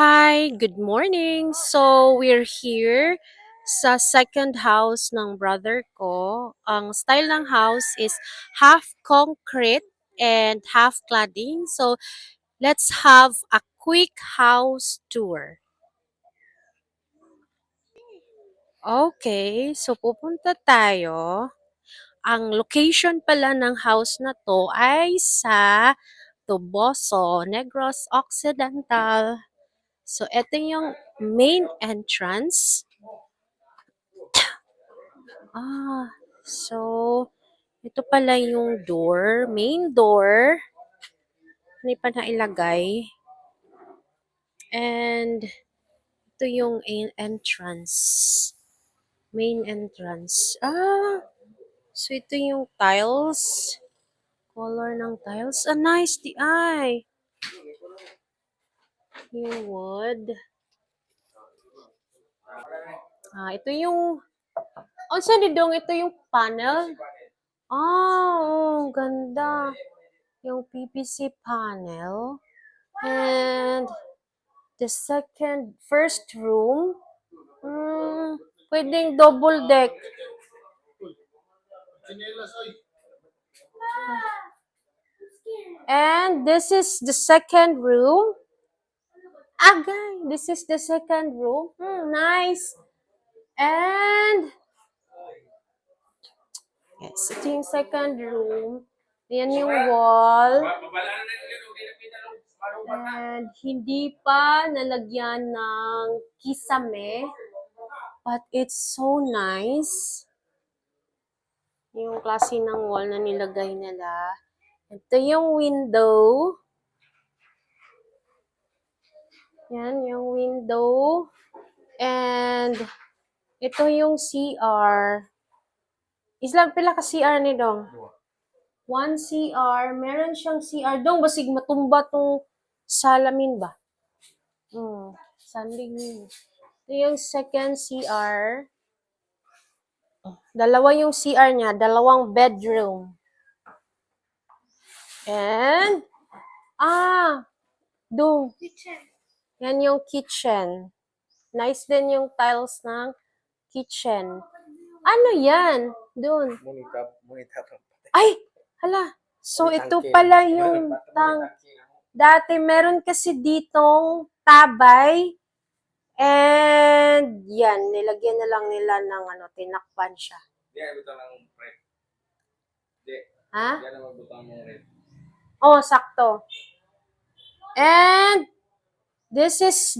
Hi, good morning. So, we're here sa second house ng brother ko. Ang style ng house is half concrete and half cladding. So, let's have a quick house tour. Okay, so pupunta tayo. Ang location pala ng house na to ay sa Toboso, Negros Occidental. So, ito yung main entrance. So, ito pala yung door, main door. Hindi pa nailagay. And, ito yung entrance. Main entrance. So ito yung tiles. Color ng tiles. Nice the eye. Yung wood. Ito yung, saan didong? Ito yung panel. Ganda. Yung PVC panel. And the first room, pwedeng double deck. And this is the second room. This is the second room. Nice. And, yes, ito yung second room. Ayan yung wall. And hindi pa nalagyan ng kisame. But it's so nice. Yung klase ng wall na nilagay nila. Ito yung window. Yan, yung window. And, ito yung CR. Islang pila ka CR ni Dong? 1 CR. Meron siyang CR. Dong, basig matumba tong salamin ba? Sandig yun. Ito yung second CR. Dalawa yung CR niya. Dalawang bedroom. And, Dong. Yan yung kitchen. Nice din yung tiles ng kitchen. Ano yan? Doon. Ay! Hala. So, ito pala yung dati meron kasi ditong tabay. And, yan. Nilagyan na lang nila ng tinakpan siya. Ha? Sakto. And, this is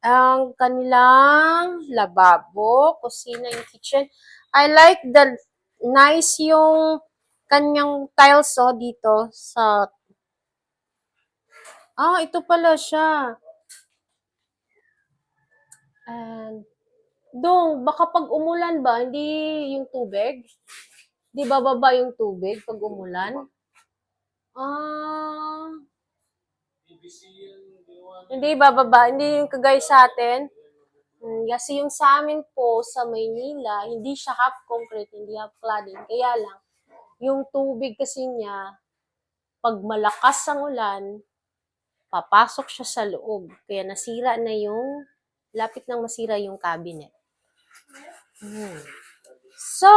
ang kanilang lababo, kusina, yung kitchen. I like the nice yung kanyang tiles dito sa ito pala siya. And Dong, baka pag umulan ba, hindi yung tubig? Di bababa yung tubig pag umulan? Hindi bababa, hindi yung kagaya sa atin. Kasi yung sa amin po sa Maynila, hindi siya half concrete, hindi half cladding. Kaya lang, yung tubig kasi niya, pag malakas ang ulan, papasok siya sa loob. Kaya nasira na lapit nang masira yung cabinet. So,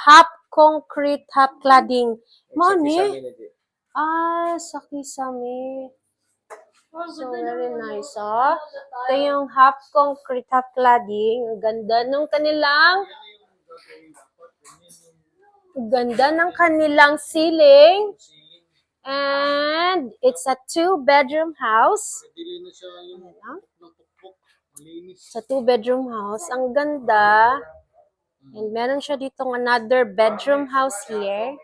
half concrete, half cladding. Mani? Sa kisame. So, very nice, Ito yung half concrete, half cladding. Ang ganda ng kanilang ceiling. And it's a 2-bedroom house. Sa 2-bedroom house. Ang ganda. And meron siya ditong another bedroom house here.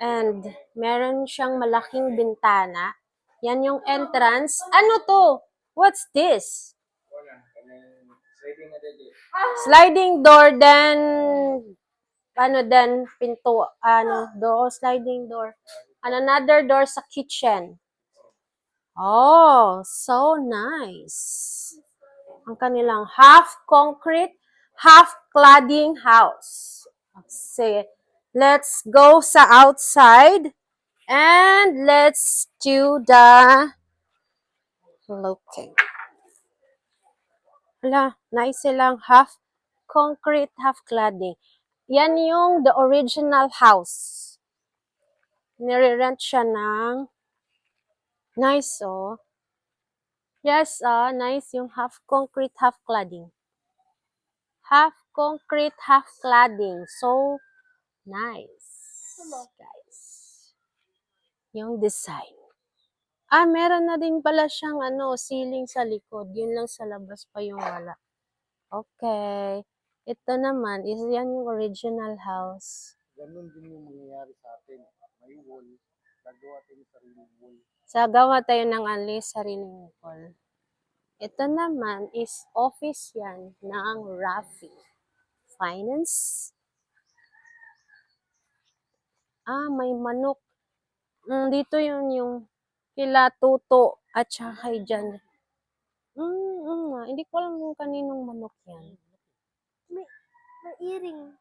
And meron siyang malaking bintana. Yan yung entrance. Ano to? What's this? Sliding door, then pinto, door, sliding door. And another door sa kitchen. So nice. Ang kanilang half concrete, half cladding house. Sige, let's go sa outside and let's do the looking. Hala, nice silang half concrete, half cladding. Yan yung the original house. Nire-rent siya ng nice, oh. Yes, nice yung half concrete, half cladding. Half concrete, half cladding. So, nice. Guys. Yung design. Meron na din pala siyang ceiling sa likod. Yun lang sa labas pa yung wala. Okay. Ito naman, is yan yung original house. Ganun din yung mangyayari sa atin. May wall, gagawa tayo ng sariling wall. Gawa tayo ng sariling wall. Ito naman is office yan ng Rafi Finance. May manok. Dito yun yung kila Tuto at saka kay Jan. Hindi ko alam kung kaninong manok yan. May iring.